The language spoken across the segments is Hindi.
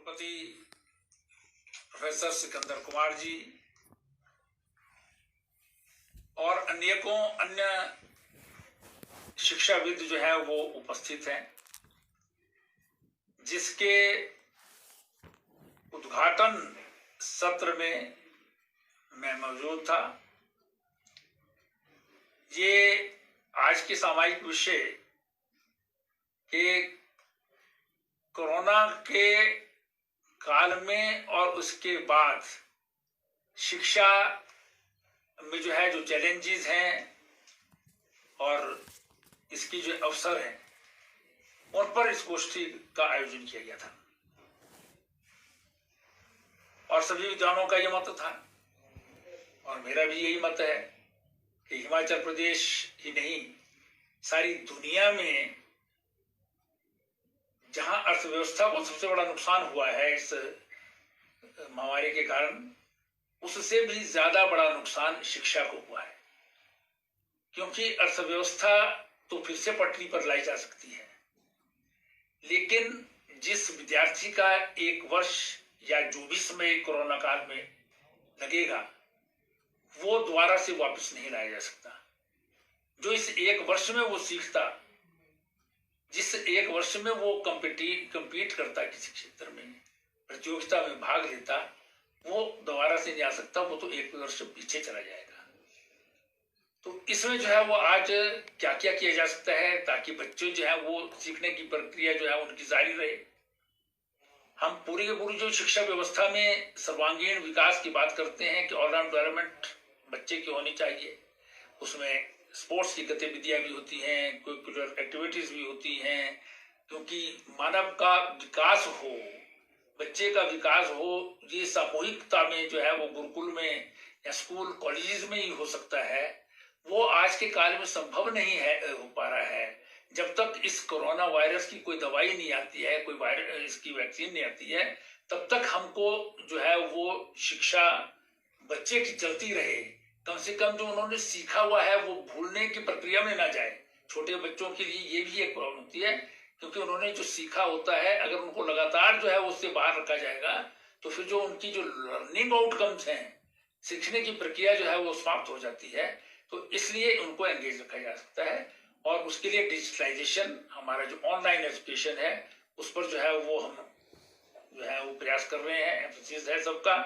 कुलपति प्रोफेसर सिकंदर कुमार जी और अनेकों अन्य शिक्षाविद जो है वो उपस्थित हैं, जिसके उद्घाटन सत्र में मैं मौजूद था। ये आज के सामायिक विषय के कोरोना के काल में और उसके बाद शिक्षा में जो है जो चैलेंजेस हैं और इसकी जो अवसर हैं उन पर इस गोष्ठी का आयोजन किया गया था और सभी विद्वानों का यह मत था और मेरा भी यही मत है कि हिमाचल प्रदेश ही नहीं, सारी दुनिया में जहां अर्थव्यवस्था को सबसे बड़ा नुकसान हुआ है इस महामारी के कारण, उससे भी ज्यादा बड़ा नुकसान शिक्षा को हुआ है। क्योंकि अर्थव्यवस्था तो फिर से पटरी पर लाई जा सकती है, लेकिन जिस विद्यार्थी का एक वर्ष या जो भी समय कोरोना काल में लगेगा वो दोबारा से वापस नहीं लाया जा सकता। जो इस एक वर्ष में वो सीखता, जिस एक वर्ष में वो कंपीट करता, किसी क्षेत्र में प्रतियोगिता में भाग लेता, वो दोबारा से नहीं आ सकता, वो तो एक वर्ष पीछे चला जाएगा। तो इसमें जो है वो आज क्या क्या किया जा सकता है ताकि बच्चे जो है वो सीखने की प्रक्रिया जो है उनकी जारी रहे। हम पूरी की पूरी जो शिक्षा व्यवस्था में सर्वांगीण विकास की बात करते हैं कि ऑलराउंड डेवलपमेंट बच्चे की होनी चाहिए। उसमें स्पोर्ट्स की गतिविधियां भी होती हैं, करिकुलर एक्टिविटीज भी होती हैं, क्योंकि मानव का विकास हो, बच्चे का विकास हो, ये सामूहिकता में जो है वो गुरुकुल में या स्कूल कॉलेजेस में ही हो सकता है। वो आज के काल में संभव नहीं है, हो पा रहा है। जब तक इस कोरोना वायरस की कोई दवाई नहीं आती है, कोई वायरस इसकी वैक्सीन नहीं आती है, तब तक हमको जो है वो शिक्षा बच्चे की चलती रहे। कम से कम जो उन्होंने सीखा हुआ है वो भूलने की प्रक्रिया में ना जाए। छोटे बच्चों के लिए ये भी एक प्रॉब्लम होती है, क्योंकि उन्होंने जो सीखा होता है अगर उनको लगातार जो है उससे बाहर रखा जाएगा तो फिर जो उनकी जो लर्निंग आउटकम्स हैं, सीखने की प्रक्रिया जो है वो समाप्त हो जाती है। तो इसलिए उनको एंगेज रखा जा सकता है और उसके लिए डिजिटलाइजेशन, हमारा जो ऑनलाइन एजुकेशन है उस पर जो है वो हम जो है वो प्रयास कर रहे हैं। एम्फेसिस है सबका।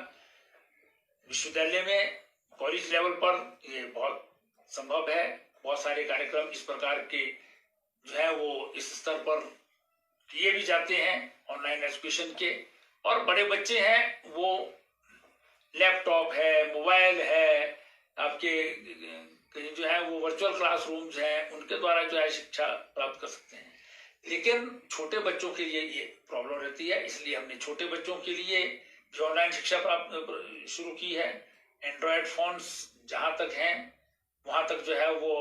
विश्वविद्यालय में कॉलेज लेवल पर ये बहुत संभव है। बहुत सारे कार्यक्रम इस प्रकार के जो है वो इस स्तर पर किए भी जाते हैं ऑनलाइन एजुकेशन के। और बड़े बच्चे हैं वो लैपटॉप है, मोबाइल है, आपके कहीं जो है वो वर्चुअल क्लासरूम्स हैं, उनके द्वारा जो है शिक्षा प्राप्त कर सकते हैं। लेकिन छोटे बच्चों के लिए ये प्रॉब्लम रहती है, इसलिए हमने छोटे बच्चों के लिए भी ऑनलाइन शिक्षा प्राप्त शुरू की है। एंड्रॉयड फोन्स जहां तक हैं वहां तक जो है वो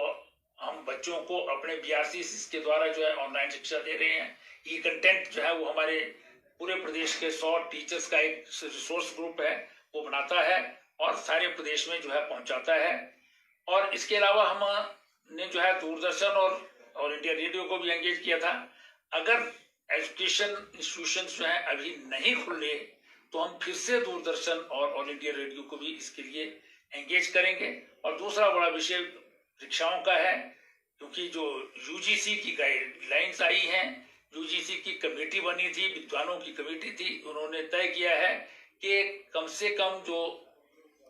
हम बच्चों को अपने BRC के द्वारा जो है ऑनलाइन शिक्षा दे रहे हैं। ई कंटेंट जो है वो हमारे पूरे प्रदेश के 100 टीचर्स का एक रिसोर्स ग्रुप है, वो बनाता है और सारे प्रदेश में जो है पहुंचाता है। और इसके अलावा हमने जो है दूरदर्शन और इंडिया रेडियो को भी एंगेज किया था। अगर एजुकेशन इंस्टीट्यूशंस जो है अभी नहीं खुले तो हम फिर से दूरदर्शन और ऑल इंडिया रेडियो को भी इसके लिए एंगेज करेंगे। और दूसरा बड़ा विषय परीक्षाओं का है, क्योंकि जो UGC की गाइडलाइंस आई हैं, UGC की कमेटी बनी थी, विद्वानों की कमेटी थी, उन्होंने तय किया है कि कम से कम जो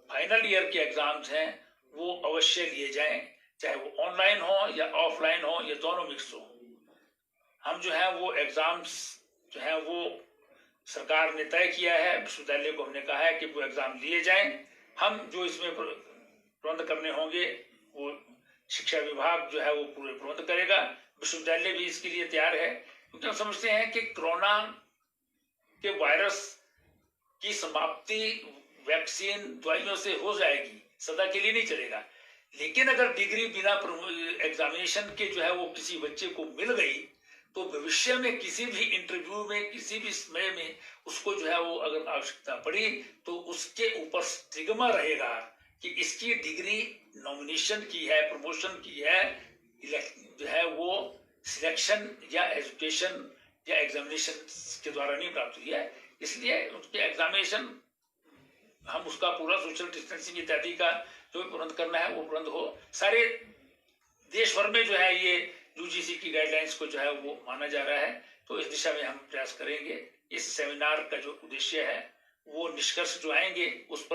फाइनल ईयर के एग्जाम्स हैं वो अवश्य लिए जाएं, चाहे वो ऑनलाइन हो या ऑफलाइन हो या दोनों मिक्स हो। हम जो है वो एग्जाम्स जो है वो सरकार ने तय किया है, विश्वविद्यालय को हमने कहा है कि वो एग्जाम लिए जाएं। हम जो इसमें प्रबंध करने होंगे वो शिक्षा विभाग जो है वो पूरे प्रबंध करेगा। विश्वविद्यालय भी इसके लिए तैयार है, क्योंकि हम समझते हैं कि कोरोना के वायरस की समाप्ति वैक्सीन दवाइयों से हो जाएगी, सदा के लिए नहीं चलेगा। लेकिन अगर डिग्री बिना एग्जामिनेशन के जो है वो किसी बच्चे को मिल गई तो भविष्य में किसी भी इंटरव्यू में, किसी भी समय में उसको जो है वो अगर आवश्यकता पड़ी तो उसके ऊपर स्टिग्मा रहेगा कि इसकी डिग्री नॉमिनेशन की है, प्रमोशन की है, जो है वो सिलेक्शन या एजुकेशन या एग्जामिनेशन के द्वारा नहीं प्राप्त हुई है। इसलिए उनके एग्जामिनेशन हम उसका पूरा सोशल डिस्टेंसिंग इत्यादि का जो प्रबंध करना है वो प्रबंध हो। सारे देश भर में जो है ये यूजीसी की गाइडलाइंस को जो है वो माना जा रहा है, तो इस दिशा में हम प्रयास करेंगे। इस सेमिनार का जो उद्देश्य है वो निष्कर्ष जो आएंगे उस पर